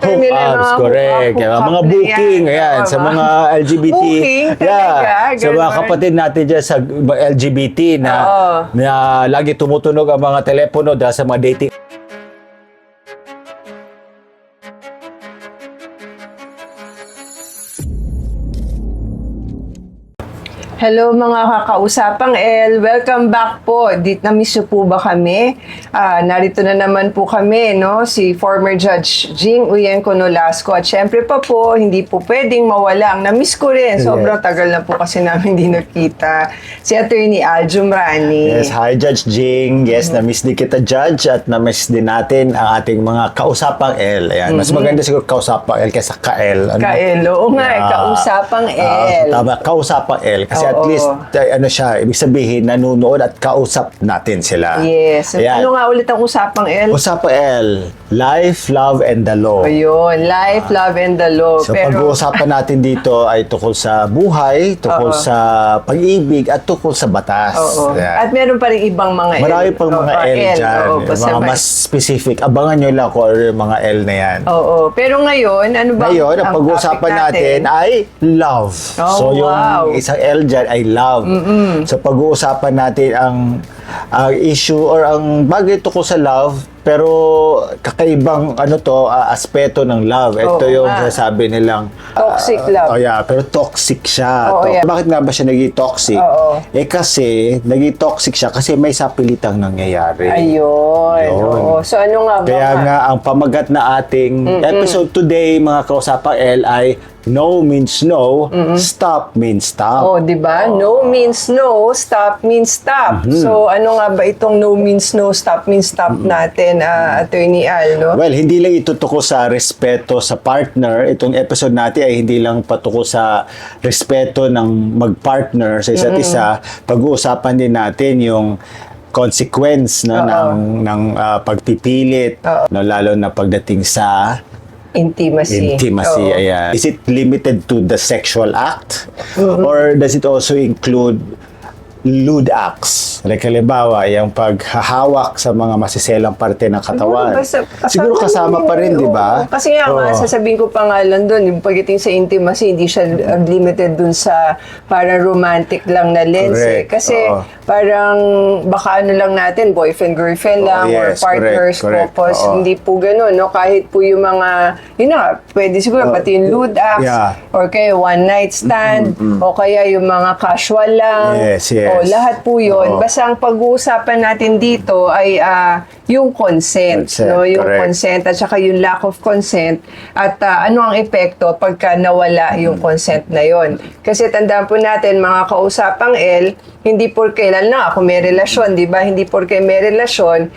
hookups, correct. Mga booking, ayan, sa mga LGBT. Booking talaga, Sa mga kapatid natin dyan sa LGBT na lagi tumutunog ang mga telepono dahil sa mga dating. Hello mga kakausapang El, welcome back po. Na-miss niyo po ba kami? Narito na naman po kami, no? Si former Judge Jing Uyenko Nolasco. At syempre pa po, hindi po pwedeng mawala. Na-miss ko rin. Sobrang tagal na po kasi namin hindi nakita. Si Attorney Al Jumrani. Yes, hi Judge Jing. Yes, na-miss din kita Judge at na-miss din natin ang ating mga kausapang L. Ayan, mas maganda siguro kausapang L kaysa ka-L. Ka-L, oo nga, kausapang L. Tama, kausapang L. Kasi at least, ano siya, ibig sabihin, nanunood at kausap natin sila. Yes. Ayan. Ano nga ulit ang usapang L? Usapang L, life, love, and the law. Ayun, life, love, and the law. So pag-uusapan natin dito ay tungkol sa buhay, tungkol sa pag-ibig, at tungkol sa batas. At meron pa rin ibang mga L. Marami pang mga L dyan. Mga mas specific. Abangan nyo lang kung ano yung mga L na yan. Oo. Pero ngayon, ano ba ngayon, ang pag-uusapan natin ay love. So yung isang L dyan ay love. So pag-uusapan natin ang issue or ang bagay tungkol sa love, pero kakaibang aspeto ng love. Ito yung sasabi nilang toxic love. Pero toxic siya. Bakit nga ba siya naging toxic? Kasi naging toxic siya kasi may sapilitang nangyayari. Ayun. So ano nga ba? Kaya nga ang pamagat na ating episode today, mga kausapang L, ay no means no, stop means stop. Di ba? No means no, stop means stop. So ano nga ba itong no means no, stop means stop natin, Attorney Al, no? Well, hindi lang ito tungkol sa respeto sa partner. Itong episode natin ay hindi lang patungkol sa respeto ng mag-partner sa isa't isa. Pag-uusapan din natin yung consequence ng pagpipilit, lalo na pagdating sa intimacy. Ayan. Is it limited to the sexual act? Or does it also include lewd acts? Like halimbawa, yung paghahawak sa mga masiselang parte ng katawan. Siguro kasama pa rin, di ba? Kasi nga, sasabihin ko pa nga lang doon, yung pagdating sa intimacy, hindi siya limited doon sa parang romantic lang na lens. Kasi parang baka ano lang natin, boyfriend-girlfriend lang, or partners, couples, hindi po gano'n. No? Kahit po yung mga, yun na, pwede siguro pati yung lewd acts, or kaya one night stand, o kaya yung mga casual lang, o lahat po yun. Basta ang pag-uusapan natin dito ay yung consent, no? Yung consent at saka yung lack of consent at ano ang epekto pagka nawala yung consent na yon. Kasi tandaan po natin mga kausapang L, hindi porke na ako may relasyon, di ba? Hindi porke may relasyon,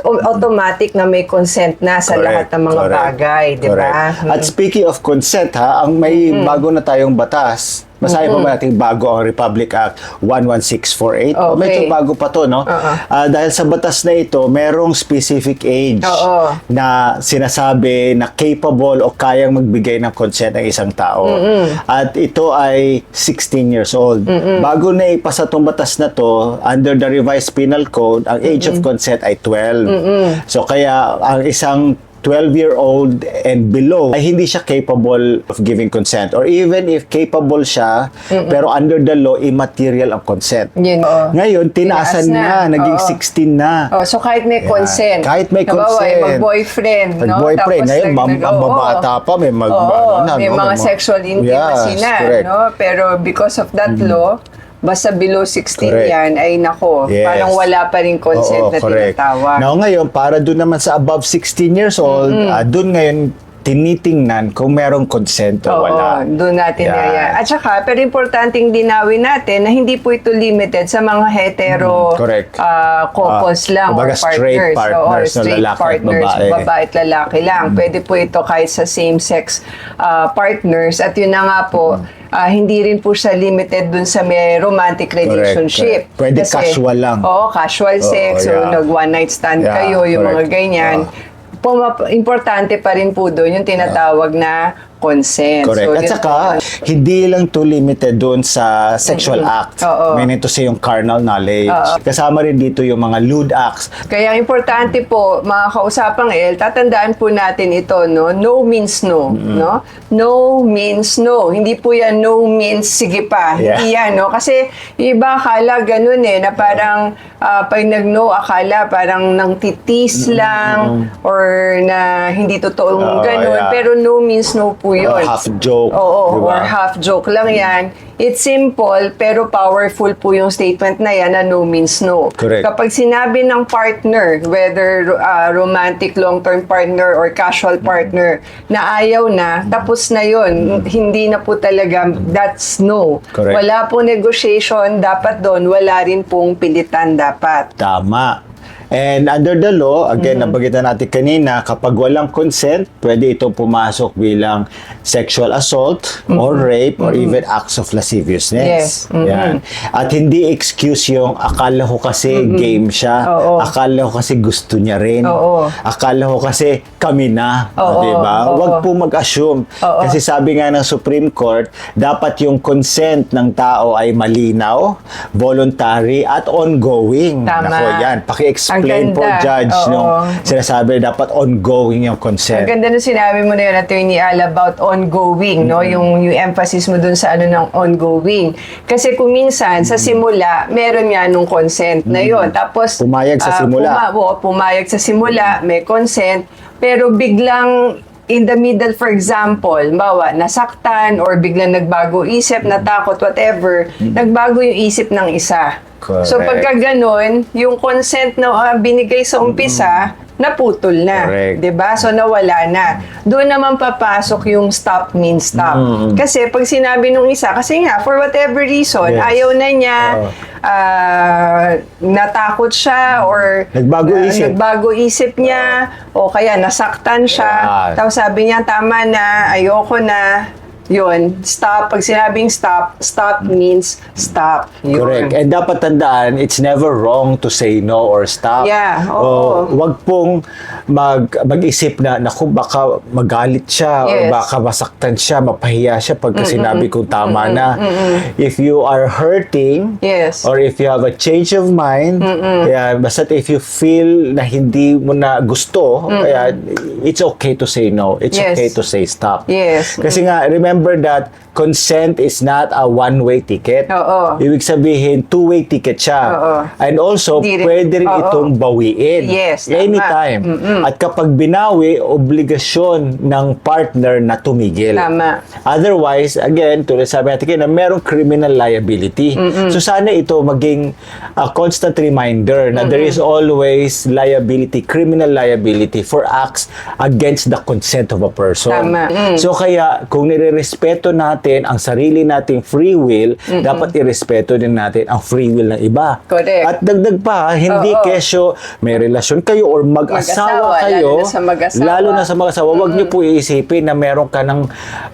automatic na may consent na sa lahat ng mga bagay, di ba? At speaking of consent, ang may bago na tayong batas. Masahe pa ba natin bago ang Republic Act 11648? Medyo bago pa to, no? Dahil sa batas na ito, merong specific age na sinasabi na capable o kayang magbigay ng consent ng isang tao. At ito ay 16 years old. Bago na ipasa itong batas na to, under the revised penal code, ang age of consent ay 12. So kaya ang isang 12-year-old and below ay hindi siya capable of giving consent, or even if capable siya pero under the law immaterial ang consent. Ngayon tinaasan na, naging 16 na. So kahit may consent, kahit may consent, mag-boyfriend, no? Mag-boyfriend, ngayon ang babata pa, may may mga sexual intimacy na, no? Pero because of that law, basta below 16 yan, ay nako, parang wala pa rin consent na tinatawag. Now ngayon, para doon naman sa above 16 years old, doon ngayon tinitingnan kung merong consent o wala. Doon natin At saka, pero importanteng dinawin natin na hindi po ito limited sa mga hetero couples lang or partners. Straight partners, babae at lalaki lang. Pwede po ito kahit sa same-sex partners. At yun na nga po, hindi rin po siya limited dun sa may romantic relationship. Pwede casual lang. Casual sex, o nag-one night stand kayo, yung mga ganyan. Importante pa rin po doon yung tinatawag na consent. Correct. At yun saka, hindi lang to limited doon sa sexual act. Oo. Meaning to say yung carnal knowledge. Kasama rin dito yung mga lewd acts. Kaya ang importante po, mga kausapang El, tatandaan po natin ito, no? No means no, no? No means no. Hindi po yan no means sige pa. Yeah. Hindi yan, no? Kasi yung iba akala ganun na parang pag nag-no, akala parang nang titis lang or na hindi totoong ganun. Yeah. Pero no means no po yun. Or half joke. Oo, diba? or half joke lang yan. It's simple, pero powerful po yung statement na yan na no means no. Correct. Kapag sinabi ng partner, whether romantic long-term partner or casual partner, na ayaw na, tapos na yun. Hindi na po talaga, that's no. Correct. Wala pong negotiation, dapat doon, wala rin pong pilitan dapat. Tama. And under the law, again, nabagitan natin kanina, kapag walang consent, pwede itong pumasok bilang sexual assault or rape or even acts of lasciviousness. Yes. Yan. At hindi excuse yung akala ko kasi game siya, Oo. akala ko kasi gusto niya rin, Oo. akala ko kasi kami na, Oo. diba? Oo. Huwag po mag-assume. Oo. Kasi sabi nga ng Supreme Court, dapat yung consent ng tao ay malinaw, voluntary, at ongoing. Tama. Nako, yan. Paki-explain Ang po, ganda. Judge, Oo. nung sinasabi dapat ongoing yung Ang consent. ganda nung sinabi mo na yun, Attorney Al, about ongoing, no? Yung emphasis mo dun sa ano ng ongoing. Kasi kung minsan, sa simula, meron nga nung consent na yun. Tapos, Pumayag sa simula. Pumayag sa simula, may consent, pero biglang in the middle, for example, bawa, nasaktan or biglang nagbago isip, natakot, whatever, nagbago yung isip ng isa. Correct. So pagka ganun, yung consent na binigay sa umpisa, naputol na. Correct. 'Di ba? So nawala na. Doon naman papasok yung stop means stop. Kasi pag sinabi nung isa, kasi nga for whatever reason, Yes. ayaw na niya, natakot siya or nagbago isip niya o kaya nasaktan siya. Yeah. Tapos sabi niya, tama na, ayoko na. Yun, stop. Pag sinabing stop, stop means stop. Yun. Correct. And dapat tandaan, it's never wrong to say no or stop. Yeah, O, oo. wag pong mag-isip na, naku, baka magalit siya or Yes. baka masaktan siya, mapahiya siya pagka sinabi kong tama na. If you are hurting, Yes. or if you have a change of mind, yeah, basta if you feel na hindi mo na gusto, kaya it's okay to say no. It's Yes. okay to say stop. Yes. Kasi nga, remember that consent is not a one-way ticket. Oo. Ibig sabihin, two-way ticket siya. Oo. And also, Di rin- pwede rin Oo. itong bawiin. Yes, tama. Anytime. At kapag binawi, obligasyon ng partner na tumigil. Tama. Otherwise, again, tulad sabi natin na merong criminal liability. So sana ito maging a constant reminder na there is always liability, criminal liability for acts against the consent of a person. Tama. So kaya, kung nire-respeto natin ang sarili nating free will, dapat irespeto din natin ang free will ng iba. Correct. At dagdag pa, hindi Oo. kesyo may relasyon kayo or mag-asawa Mag-asawa, kayo, lalo na sa mag-asawa. lalo na sa mag-asawa, wag niyo po iisipin na meron ka ng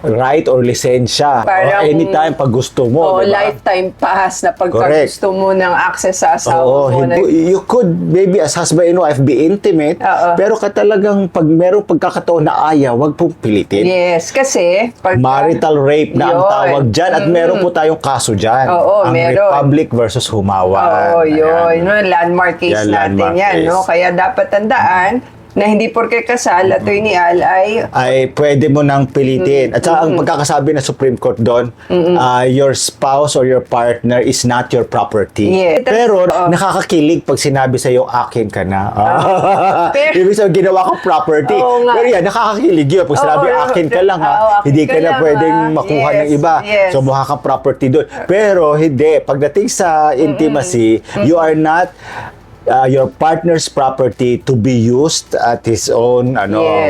right or lisensya or Parang- anytime pag gusto mo, O di ba? lifetime pass na pagka Correct. gusto mo ng access sa asawa Oo, mo. you could maybe as husband and wife be intimate, Oo. pero talagang pag merong pagkakataon na ayaw, wag pong pilitin. Yes, kasi pagka, Marital rape na ang Yun. tawag dyan at meron po tayong kaso dyan. Oo, ang meron. Republic versus Humawa. Oo, yun. No, landmark case Yan, natin landmark yan. case. No? Kaya dapat tandaan na hindi porke kasal, Attorney Al, Ay pwede mo nang pilitin. At saka ang pagkakasabi ng Supreme Court doon, your spouse or your partner is not your property. Yes. Pero nakakakilig pag sinabi sa iyo, akin ka na. Pero- Ibig sabihin, ginawa ko property. Oo nga. Pero yan, nakakakilig yun. Pag sinabi, Oo, akin ka lang ha. akin Hindi ka ka na lang, pwedeng ha. makuha Yes, ng iba. yes. So mukha kang property doon. Pero hindi. Pagdating sa intimacy, you are not your partner's property to be used at his own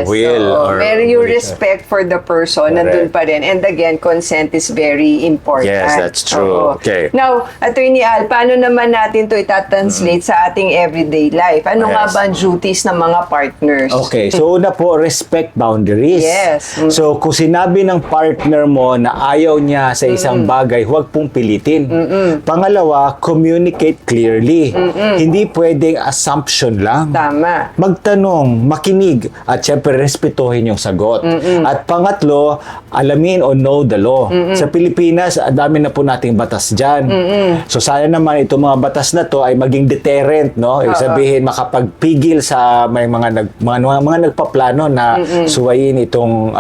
will. oo. Or Pero yung respect for the person, nandun pa rin. And again, consent is very important. Yes, that's true. Oo. Okay. Now, Attorney Al, paano naman natin to itatranslate sa ating everyday life? Ano nga Yes. ba ang duties ng mga partners? Okay, so una po, respect boundaries. Yes. So kung sinabi ng partner mo na ayaw niya sa isang bagay, huwag pong pilitin. Pangalawa, communicate clearly. Hindi pwedeng assumption lang. Tama. Magtanong, makinig, at syempre respetuhin yung sagot. At pangatlo, alamin o know the law. Sa Pilipinas, dami na po nating batas dyan. So sana naman itong mga batas na to ay maging deterrent, no? Ibig sabihin, makapagpigil sa may mga nagpaplano na suwayin itong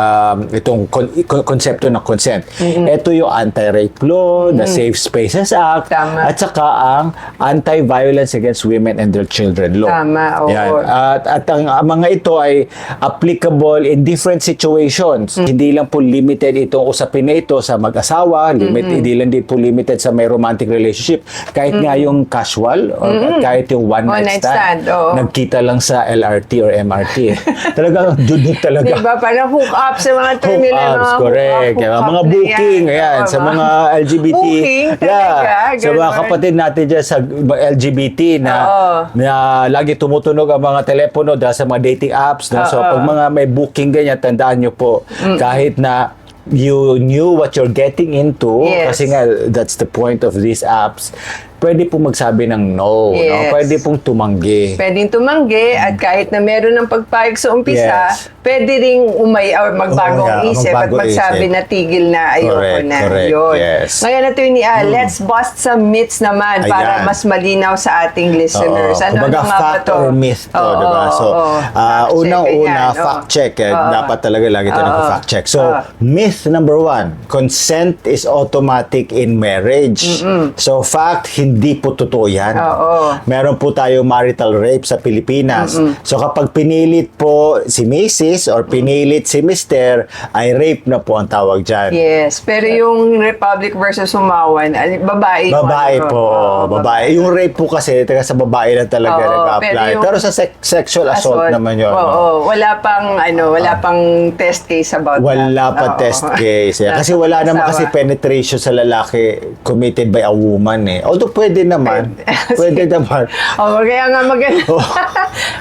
konsepto ng consent. Ito yung Anti-Rape Law, the Safe Spaces Act, Tama. at saka ang Anti-Violence Against Women and Their Children Law. Tama, oo. Yan. At ang mga ito ay applicable in different situations. Hindi lang po limited itong usapin na ito sa mag-asawa, hindi lang din po limited sa may romantic relationship. Kahit nga yung casual, or kahit yung one-night stand, oo. nagkita lang sa LRT or MRT. Talagang junod talaga. Diba? Parang hook up sa mga term nila. Hook-ups, correct. Hook up Mga na booking, yan. ayan, sa mga LGBT. Booking, talaga, Sa mga ganun. kapatid natin dyan sa LGBT na lagi tumutunog ang mga telepono dahil sa mga dating apps. No? So, pag mga may booking ganyan, tandaan nyo po, kahit na you knew what you're getting into, Yes. kasi nga, that's the point of these apps, pwede pong magsabi ng no. Yes. No? Pwede pong tumanggi. Pwedeng tumanggi at kahit na meron ng pagpayag sa umpisa, Yes. pwede ring or magbagong isip at magbagong magsabi isip. na tigil na, ayoko Correct, na. correct, Yun. yes. Ngayon, Attorney Al, let's bust some myths naman para Ayan. mas malinaw sa ating listeners. Ano Kumbaga, nga ba fact to? or myth to, Oo, diba? So, oo. Fact check, unang-una, ganyan, fact oo. check. Dapat talaga lagi tayo nag-fact check. So, myth number 1, consent is automatic in marriage. So, fact, hindi po totoo yan. Oo. Meron po tayo marital rape sa Pilipinas. So, kapag pinilit po si Mrs. or pinilit si Mr., ay rape na po ang tawag dyan. Yes, pero yung Republic versus Sumawan, babae. Babae po, babae. Yung rape po kasi, taga sa babae na talaga Oo, nag-apply. Pero sa sexual assault naman yun. Oo, wala pang test case about Wala pa Oo. test case. Kasi wala naman kasi penetration sa lalaki committed by a woman eh. Although pwede naman. Pwede naman. Kaya nga maganda.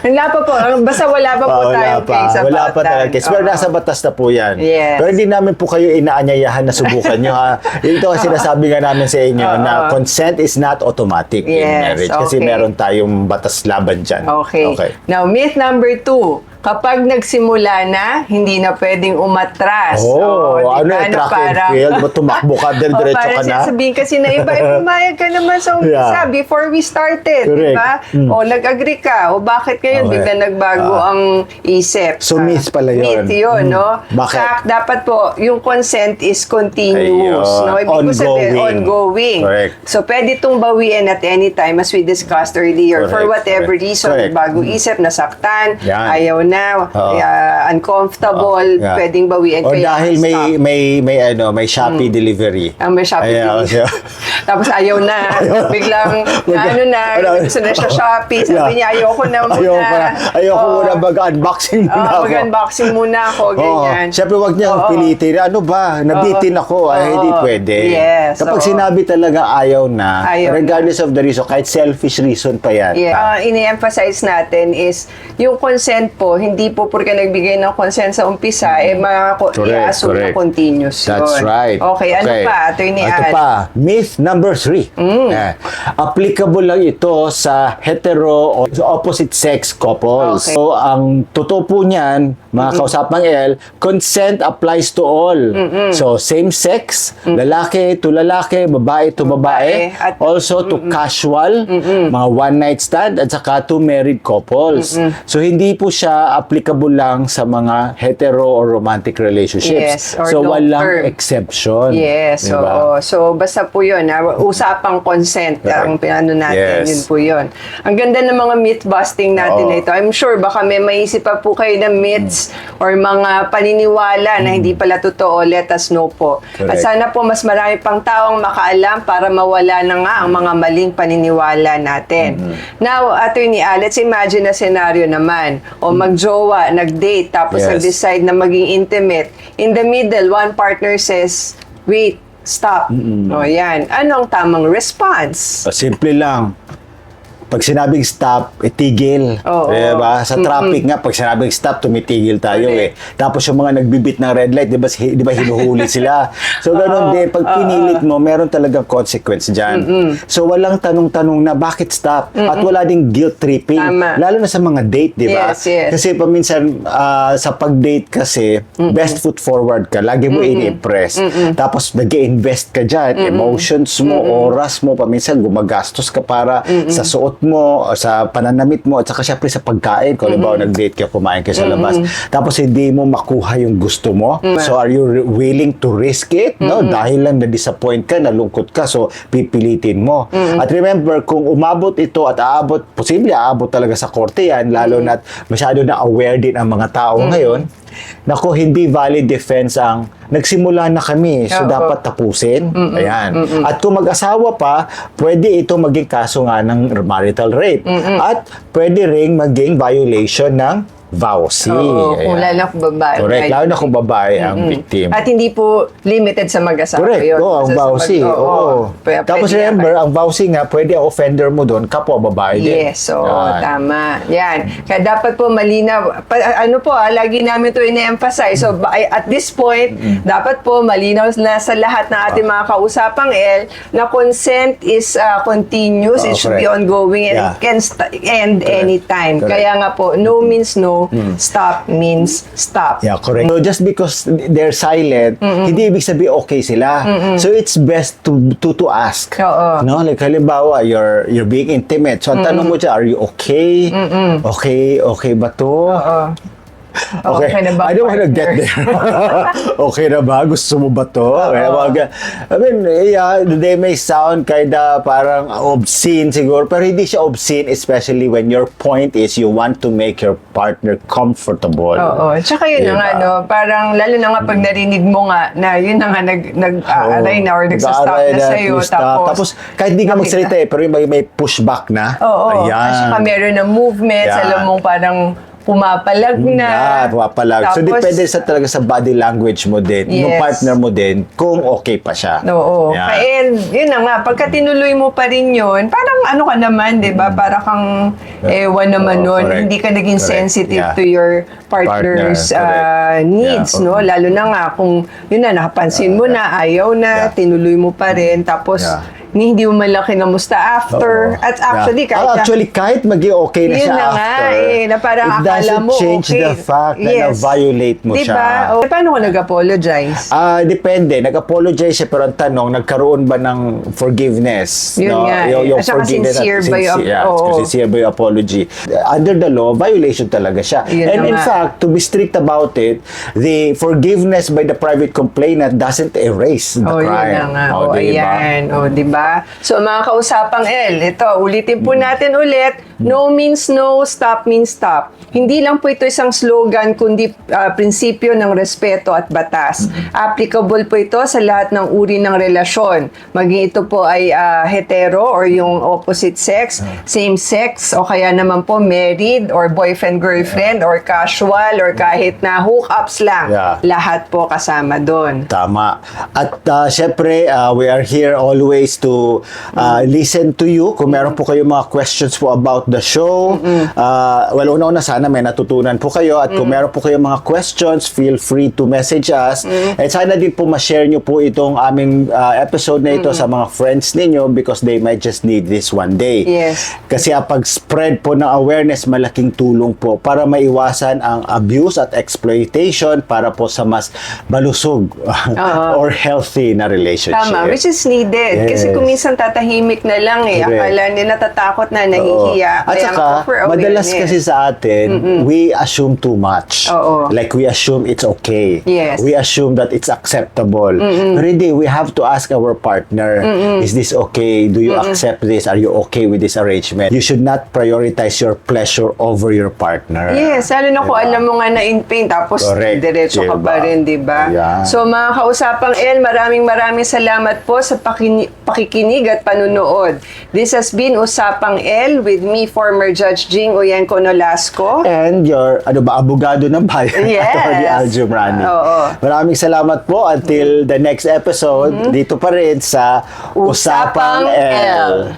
Wala pa po. Basta wala pa po tayong case about Wala pa talaga case. Pero Oo. nasa batas na po yan. Yes. Pero hindi namin po kayo inaanyayahan na subukan nyo ha. Ito ang sinasabi nga namin sa inyo na consent is not automatic in Yes, marriage. Kasi okay. meron tayong batas laban dyan. Okay. Now, myth number 2. Kapag nagsimula na, hindi na pwedeng umatras. Ano yung track and field? Ba't tumakbo ka? Diretso ka na? Sabihin kasi na iba, pumayag ka naman sa umpisa before we started. Correct. Diba? Nag-agree ka. Bakit ngayon bigla nagbago ang isip? So, myth pala yun. Myth yun, no? Bakit? Fact, dapat po, yung consent is continuous. Ayun. No? Ibig ko sabihin, ongoing. Correct. So, pwede itong bawiin at any time as we discussed earlier. For Correct. whatever Correct. reason, Correct. bagong isip, nasaktan, Yan. ayaw na, uncomfortable, Yeah. pwedeng bawiin. O kaya dahil stop. may Shopee delivery. Ang may Shopee Ayan, delivery. Tapos ayaw na. Biglang, gusto na siya Shopee. Sabi niya, ayoko na muna. Ayoko muna mag-unboxing muna ako. Mag-unboxing muna ako, ganyan. Siyempre, wag niyang pilitin. Ano ba? Nabitin ako. Ay, hindi pwede. Yes, Kapag oo. sinabi talaga ayaw na, Ayaw regardless of the reason, kahit selfish reason pa yan. Yeah. Ini-emphasize natin is yung consent po, hindi po porque nagbigay ng consent sa umpisa, i-assume na continuous yun. That's right. Okay, ano pa? Attorney Ito Al? pa, myth number 3. Applicable lang ito sa hetero o opposite sex couples. Okay. So, ang totoo po niyan, mga kausapang L, consent applies to all. So, same sex, lalaki to lalaki, babae to babae, At- also to casual, mga one-night stand, at saka to married couples. So, hindi po siya applicable lang sa mga hetero or romantic relationships. Yes, or so, long walang term. exception. Yes, Diba? so basta po yun, usapang consent, ang pinano natin, Yes. yun po yun. Ang ganda ng mga myth busting natin na ito. I'm sure baka may maisip pa po kayo ng myths or mga paniniwala na hindi pala totoo, let us know po. At Correct. sana po mas marami pang taong makaalam para mawala na nga ang mga maling paniniwala natin. Now, Attorney Al, let's imagine na scenario naman, o magjowa, nag-date, tapos Yes. nag-decide na maging intimate. In the middle, one partner says, wait, stop. O yan. Ano ang tamang response? Simple lang. Pag sinabing stop, itigil. Diba? Sa traffic nga, pag sinabing stop, tumitigil tayo Tapos yung mga nagbibit ng red light, di ba hinuhuli sila? So, ganun din. Pag pinilit mo, meron talagang consequence dyan. So, walang tanong-tanong na bakit stop? At wala ding guilt tripping. Tama. Lalo na sa mga date, di ba? Yes. Kasi paminsan, sa pag-date kasi, best foot forward ka. Lagi mo ini-impress. Tapos, nag-invest ka dyan. Emotions mo, oras mo, paminsan gumagastos ka para sa suot mo, sa pananamit mo, at saka syempre sa pagkain. Kung halimbawa nag-date ka, kumain ka sa labas. Tapos hindi mo makuha yung gusto mo. So are you willing to risk it? No? Dahil lang na-disappoint ka, nalungkot ka, so pipilitin mo. At remember, kung umabot ito at posible aabot talaga sa korte yan, lalo na masyado na aware din ang mga tao ngayon, nako, hindi valid defense ang nagsimula na kami, so dapat tapusin. Ayan. At kung mag-asawa pa, pwede ito maging kaso nga ng marital rape. At pwede ring maging violation ng vowsy. Kung lalo kung babae. Correct. Lalo na kung babae ang victim. At hindi po limited sa mag-asawa Correct. yun. Oo, ang vowsy. Tapos remember, ang vowsy nga, pwede ang offender mo doon, kapwa babae din. Yes, tama. Yan. Kaya dapat po malinaw. Lagi namin ito ine-emphasize. So, at this point, dapat po malinaw na sa lahat ng ating mga kausapang L na consent is continuous. It should be ongoing and it can end anytime. Correct. Kaya nga po, no means no. Stop means stop. Yeah, correct. So just because they're silent, hindi ibig sabihin okay sila. So it's best to ask. No, like halimbawa you're being intimate. So ang tanong mo dyan, are you okay? Okay ba to? Okay na ba, I don't wanna get there. Okay na ba? Gusto mo ba to? I mean, they may sound kinda parang obscene siguro, pero hindi siya obscene, especially when your point is you want to make your partner comfortable. Tsaka yun na nga, parang lalo na nga pag narinig mo nga na yun na nga nag-aaray na or nagsa-stop na sa'yo. Tapos kahit hindi ka magsalita pero may pushback na. Ayan. At saka meron na movements, alam mong parang pumapalag na. Pumapalag. So, depende talaga sa body language mo din, yung partner mo din, kung okay pa siya. And yun na nga, pagka tinuloy mo pa rin yun, parang ano ka naman, di ba? Para kang ewan naman nun. Hindi ka naging sensitive to your partner's needs, no? Lalo na nga, kung yun na, nakapansin mo na, ayaw na, tinuloy mo pa rin, tapos hindi mo malaki na musta after. At actually, kahit maging okay na siya after, na parang it doesn't change the fact na na-violate mo siya. Paano ko nag-apologize? Depende. Nag-apologize siya, pero ang tanong, nagkaroon ba ng forgiveness? Yun nga. Yung at saka sincere ba sincere ba yung apology? Under the law, violation talaga siya. And in fact, to be strict about it, the forgiveness by the private complainant doesn't erase the crime. Yun na nga. Ayan. Diba? So, mga kausapang L, ito, ulitin po natin ulit, no means no, stop means stop. Hindi lang po ito isang slogan, kundi prinsipyo ng respeto at batas. Applicable po ito sa lahat ng uri ng relasyon. Maging ito po ay hetero or yung opposite sex, same sex, o kaya naman po married or boyfriend-girlfriend or casual or kahit na hookups lang. Lahat po kasama doon. Tama. At syempre, we are here always to listen to you. Kung meron po kayo mga questions po about the show, una-una sana may natutunan po kayo. At kung meron po kayo mga questions, feel free to message us. At sana din po ma-share nyo po itong aming episode na ito sa mga friends ninyo because they might just need this one day. Yes. Kasi pag-spread po ng awareness, malaking tulong po para maiwasan ang abuse at exploitation para po sa mas malusog or healthy na relationship. Tama, which is needed. Kasi kung minsan tatahimik na lang akala nila natatakot na, nahihiya. At saka, madalas kasi sa atin, we assume too much. Like we assume it's okay. Yes. We assume that it's acceptable. Pero hindi, we have to ask our partner, is this okay? Do you accept this? Are you okay with this arrangement? You should not prioritize your pleasure over your partner. Yes, lalo na kung alam mo nga na in pain, tapos diretso ka pa rin, diba? So mga kausapang L, maraming salamat po sa pakikinig at panunood. This has been Usapang L with me, former Judge Jing Uyenko Nolasco. And your, abogado ng bayan, Atty. Al Jumrani. Maraming salamat po until the next episode, dito pa rin sa Usapang L.